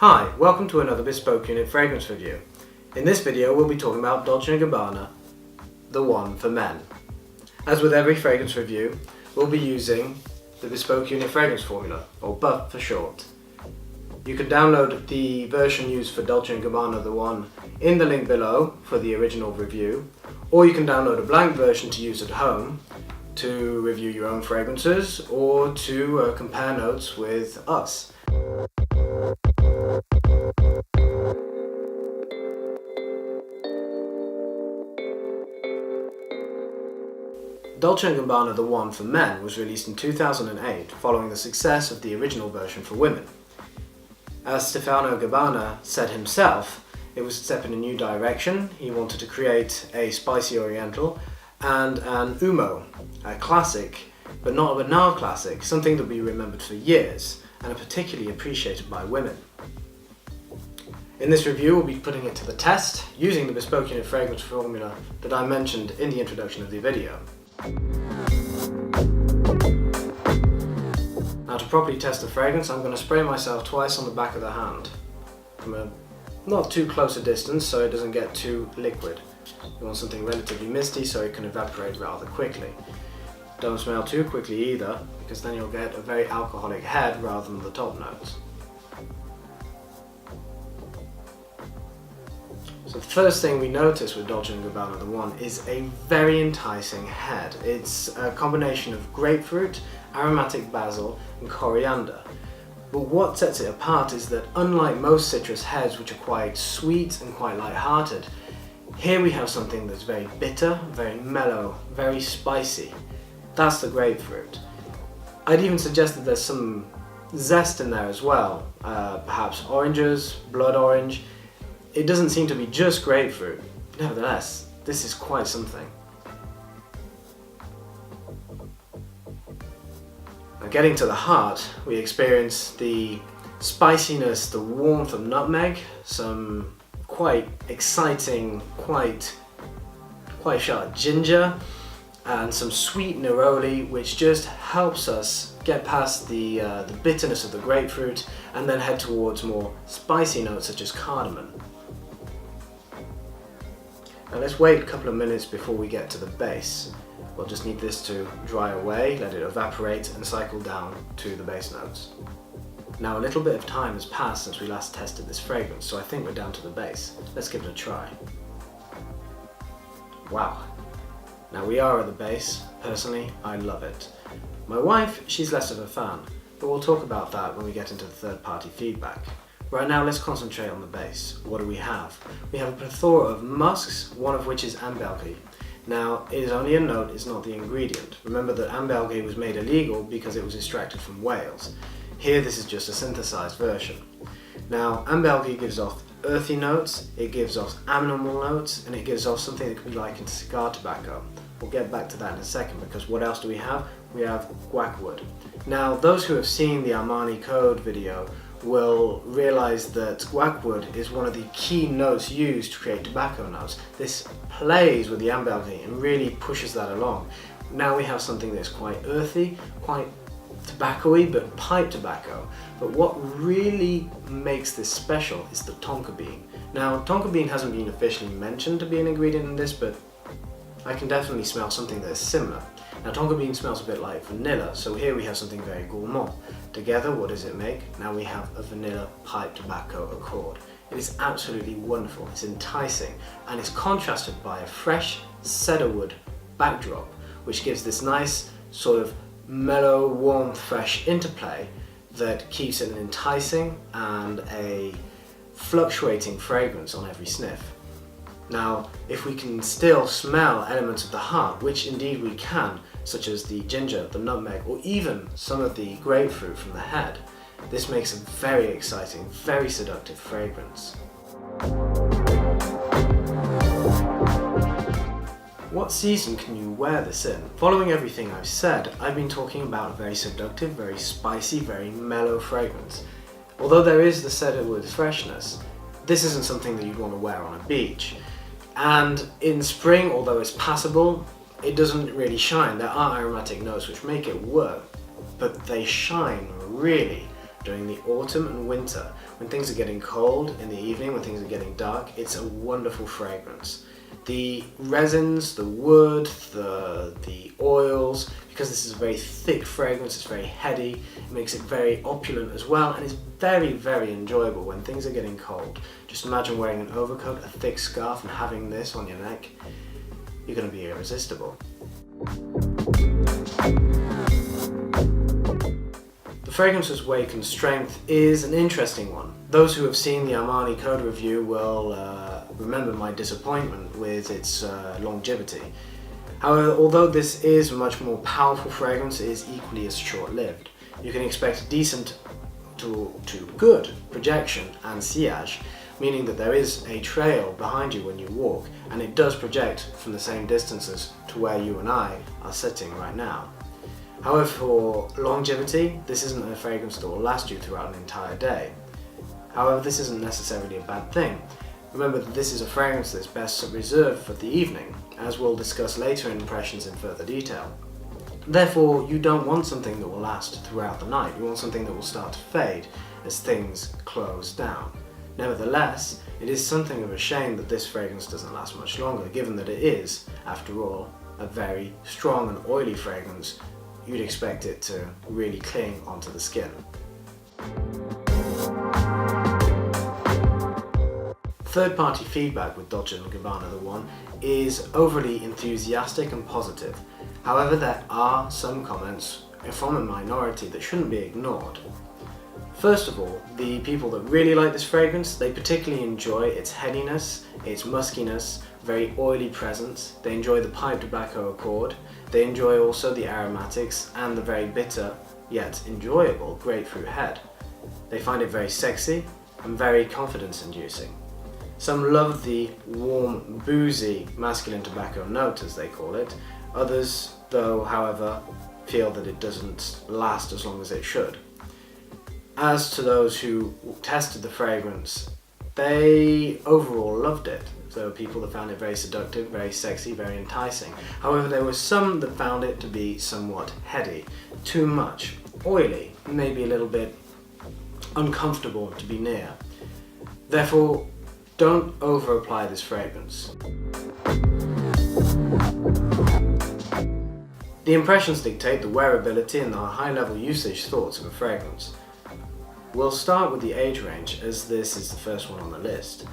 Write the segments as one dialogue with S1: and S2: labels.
S1: Hi, welcome to another bespoke unit fragrance review. In this video we'll be talking about Dolce Gabbana The One for men. As with every fragrance review, we'll be using the bespoke unit fragrance formula, or BUF for short. You can download the version used for Dolce Gabbana The One in the link below for the original review, or you can download a blank version to use at home to review your own fragrances or to compare notes with us. Dolce & Gabbana The One for Men was released in 2008 following the success of the original version for women. As Stefano Gabbana said himself, it was a step in a new direction. He wanted to create a spicy oriental and an uomo, a classic, but not a banal classic, something that will be remembered for years and are particularly appreciated by women. In this review we'll be putting it to the test using the bespoke unit fragrance formula that I mentioned in the introduction of the video. Now, to properly test the fragrance, I'm going to spray myself twice on the back of the hand from a not too close a distance so it doesn't get too liquid. You want something relatively misty so it can evaporate rather quickly. Don't smell too quickly either, because then you'll get a very alcoholic head rather than the top notes. So the first thing we notice with Dolce & Gabbana The One is a very enticing head. It's a combination of grapefruit, aromatic basil and coriander. But what sets it apart is that unlike most citrus heads, which are quite sweet and quite light-hearted, here we have something that's very bitter, very mellow, very spicy. That's the grapefruit. I'd even suggest that there's some zest in there as well, perhaps oranges, blood orange. It doesn't seem to be just grapefruit. Nevertheless, this is quite something. Now, getting to the heart, we experience the spiciness, the warmth of nutmeg, some quite exciting, quite sharp ginger, and some sweet neroli, which just helps us get past the bitterness of the grapefruit and then head towards more spicy notes such as cardamom. Now let's wait a couple of minutes before we get to the base. We'll just need this to dry away, let it evaporate and cycle down to the base notes. Now a little bit of time has passed since we last tested this fragrance, so I think we're down to the base. Let's give it a try. Wow. Now we are at the base. Personally, I love it. My wife, she's less of a fan, but we'll talk about that when we get into the third-party feedback. Right now, let's concentrate on the base. What do we have? We have a plethora of musks, one of which is ambelgris. Now, it is only a note, it's not the ingredient. Remember that ambelgris was made illegal because it was extracted from Wales. Here, this is just a synthesized version. Now, ambelgris gives off earthy notes, it gives off animal notes, and it gives off something that can be likened to cigar tobacco. We'll get back to that in a second, because what else do we have? We have guacwood. Now, those who have seen the Armani Code video will realize that guacwood is one of the key notes used to create tobacco notes. This plays with the ambelgris and really pushes that along. Now we have something that's quite earthy, quite tobacco-y, but pipe tobacco. But what really makes this special is the tonka bean. Now, tonka bean hasn't been officially mentioned to be an ingredient in this, but I can definitely smell something that is similar. Now, tonka bean smells a bit like vanilla, so here we have something very gourmand. Together, what does it make? Now we have a vanilla pipe tobacco accord. It is absolutely wonderful, it's enticing, and it's contrasted by a fresh cedarwood backdrop, which gives this nice sort of mellow, warm, fresh interplay that keeps it an enticing and a fluctuating fragrance on every sniff. Now, if we can still smell elements of the heart, which indeed we can, such as the ginger, the nutmeg, or even some of the grapefruit from the head, this makes a very exciting, very seductive fragrance. What season can you wear this in? Following everything I've said, I've been talking about a very seductive, very spicy, very mellow fragrance. Although there is the cedarwood freshness, this isn't something that you'd want to wear on a beach. And in spring, although it's passable, it doesn't really shine. There are aromatic notes which make it work, but they shine really during the autumn and winter, when things are getting cold in the evening, when things are getting dark. It's a wonderful fragrance. The resins, the wood, the oils, because this is a very thick fragrance, it's very heady, it makes it very opulent as well, and it's very, very enjoyable when things are getting cold. Just imagine wearing an overcoat, a thick scarf, and having this on your neck. You're going to be irresistible. The fragrance's weight and strength is an interesting one. Those who have seen the Armani Code review will remember my disappointment with its longevity. However, although this is a much more powerful fragrance, it is equally as short-lived. You can expect decent to good projection and sillage, meaning that there is a trail behind you when you walk, and it does project from the same distances to where you and I are sitting right now. However, for longevity, this isn't a fragrance that will last you throughout an entire day. However, this isn't necessarily a bad thing. Remember that this is a fragrance that's best reserved for the evening, as we'll discuss later in impressions in further detail. Therefore, you don't want something that will last throughout the night. You want something that will start to fade as things close down. Nevertheless, it is something of a shame that this fragrance doesn't last much longer, given that it is, after all, a very strong and oily fragrance. You'd expect it to really cling onto the skin. Third-party feedback with Dolce Gabbana The One is overly enthusiastic and positive. However, there are some comments from a minority that shouldn't be ignored. First of all, the people that really like this fragrance, they particularly enjoy its headiness, its muskiness, very oily presence. They enjoy the pipe tobacco accord. They enjoy also the aromatics and the very bitter yet enjoyable grapefruit head. They find it very sexy and very confidence-inducing. Some love the warm, boozy masculine tobacco note, as they call it. Others, though, however, feel that it doesn't last as long as it should. As to those who tested the fragrance, they overall loved it. So people that found it very seductive, very sexy, very enticing. However, there were some that found it to be somewhat heady, too much, oily, maybe a little bit uncomfortable to be near. Therefore, don't over-apply this fragrance. The impressions dictate the wearability and the high-level usage thoughts of a fragrance. We'll start with the age range, as this is the first one on the list.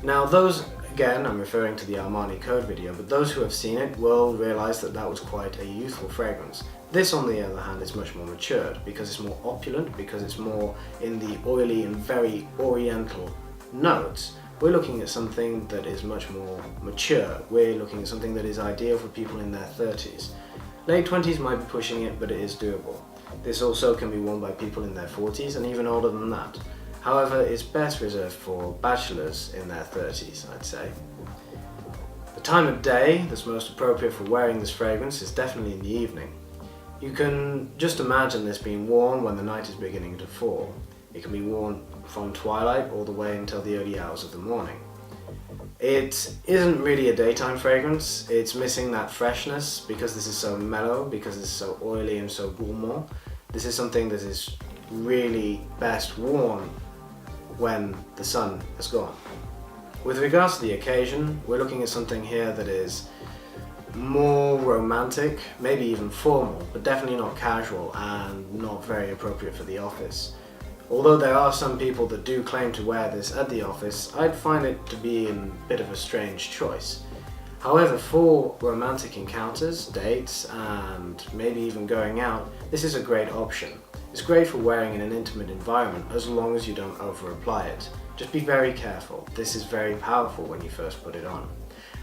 S1: Now those, again, I'm referring to the Armani Code video, but those who have seen it will realise that that was quite a youthful fragrance. This, on the other hand, is much more matured, because it's more opulent, because it's more in the oily and very oriental notes. We're looking at something that is much more mature. We're looking at something that is ideal for people in their 30s. Late 20s might be pushing it, but it is doable. This also can be worn by people in their 40s and even older than that. However, it's best reserved for bachelors in their 30s, I'd say. The time of day that's most appropriate for wearing this fragrance is definitely in the evening. You can just imagine this being worn when the night is beginning to fall. It can be worn from twilight all the way until the early hours of the morning. It isn't really a daytime fragrance. It's missing that freshness because this is so mellow, because it's so oily and so gourmand. This is something that is really best worn when the sun has gone. With regards to the occasion, we're looking at something here that is more romantic, maybe even formal, but definitely not casual and not very appropriate for the office. Although there are some people that do claim to wear this at the office, I'd find it to be a bit of a strange choice. However, for romantic encounters, dates, and maybe even going out, this is a great option. It's great for wearing in an intimate environment as long as you don't over-apply it. Just be very careful. This is very powerful when you first put it on.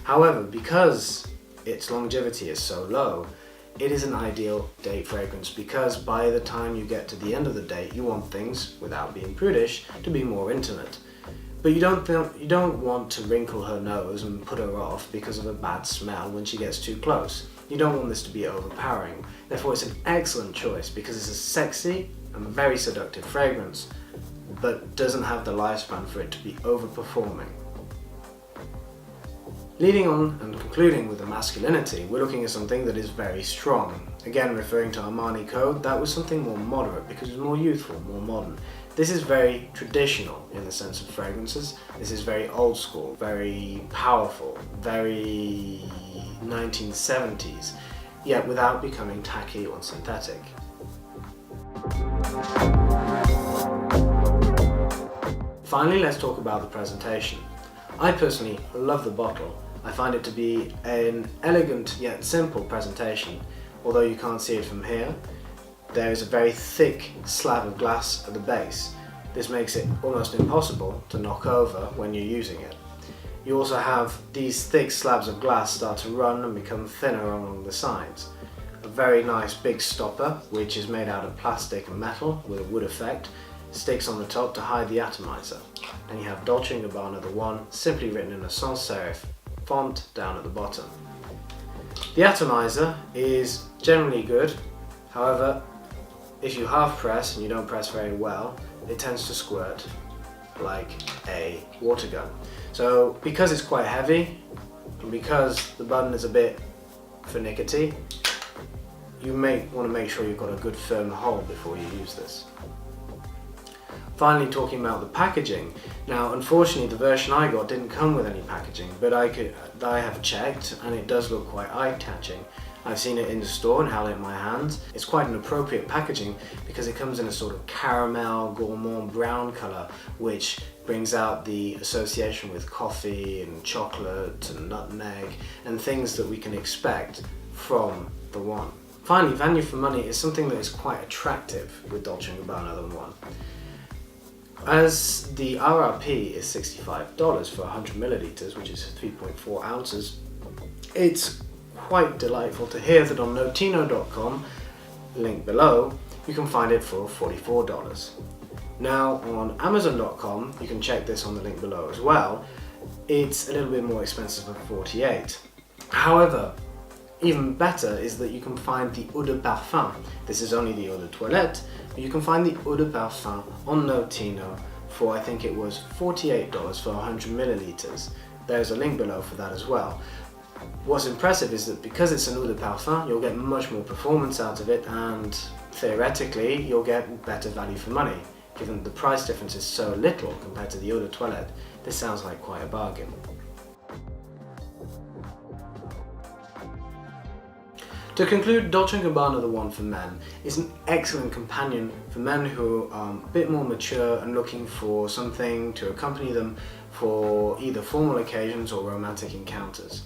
S1: However, because its longevity is so low, it is an ideal date fragrance because by the time you get to the end of the date, you want things, without being prudish, to be more intimate. But you don't want to wrinkle her nose and put her off because of a bad smell when she gets too close. You don't want this to be overpowering. Therefore, it's an excellent choice because it's a sexy and very seductive fragrance, but doesn't have the lifespan for it to be overperforming. Leading on and concluding with the masculinity, we're looking at something that is very strong. Again, referring to Armani Code, that was something more moderate because it was more youthful, more modern. This is very traditional in the sense of fragrances. This is very old school, very powerful, very 1970s, yet without becoming tacky or synthetic. Finally, let's talk about the presentation. I personally love the bottle. I find it to be an elegant yet simple presentation. Although you can't see it from here, there is a very thick slab of glass at the base. This makes it almost impossible to knock over when you're using it. You also have these thick slabs of glass start to run and become thinner along the sides. A very nice big stopper, which is made out of plastic and metal with a wood effect, sticks on the top to hide the atomizer. And you have Dolce Gabbana The One simply written in a sans serif font down at the bottom. The atomizer is generally good, however, if you half press and you don't press very well, it tends to squirt like a water gun. So because it's quite heavy, and because the button is a bit finicky, you may want to make sure you've got a good firm hold before you use this. Finally, talking about the packaging. Now, unfortunately, the version I got didn't come with any packaging, but I have checked and it does look quite eye-catching. I've seen it in the store and held it in my hands. It's quite an appropriate packaging because it comes in a sort of caramel, gourmand brown colour, which brings out the association with coffee and chocolate and nutmeg and things that we can expect from The One. Finally, value for money is something that is quite attractive with Dolce & Gabbana The One. As the RRP is $65 for 100 milliliters, which is 3.4 ounces, it's quite delightful to hear that on notino.com, link below, you can find it for $44. Now on amazon.com, you can check this on the link below as well, it's a little bit more expensive at $48. However, even better is that you can find the eau de parfum. This is only the eau de toilette, but you can find the eau de parfum on Notino for, I think it was $48 for 100 milliliters. There's a link below for that as well. What's impressive is that because it's an eau de parfum, you'll get much more performance out of it, and theoretically you'll get better value for money. Given the price difference is so little compared to the eau de toilette, this sounds like quite a bargain. To conclude, Dolce & Gabbana The One for men is an excellent companion for men who are a bit more mature and looking for something to accompany them for either formal occasions or romantic encounters.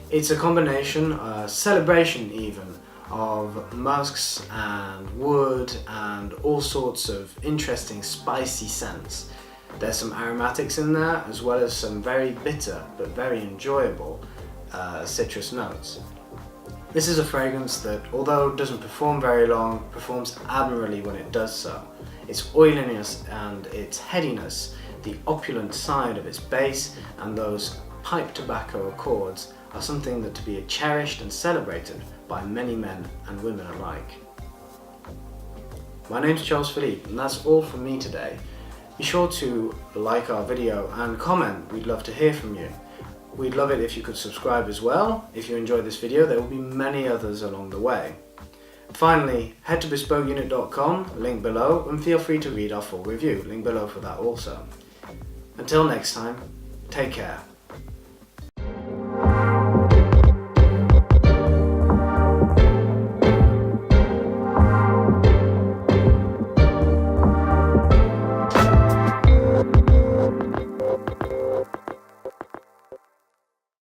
S1: It's a combination, a celebration even, of musks and wood and all sorts of interesting spicy scents. There's some aromatics in there as well as some very bitter but very enjoyable citrus notes. This is a fragrance that, although it doesn't perform very long, performs admirably when it does so. Its oiliness and its headiness, the opulent side of its base, and those pipe tobacco accords are something that to be cherished and celebrated by many men and women alike. My name's Charles Philippe, and that's all from me today. Be sure to like our video and comment, we'd love to hear from you. We'd love it if you could subscribe as well. If you enjoyed this video, there will be many others along the way. Finally, head to bespokeunit.com, link below, and feel free to read our full review, link below for that also. Until next time, take care.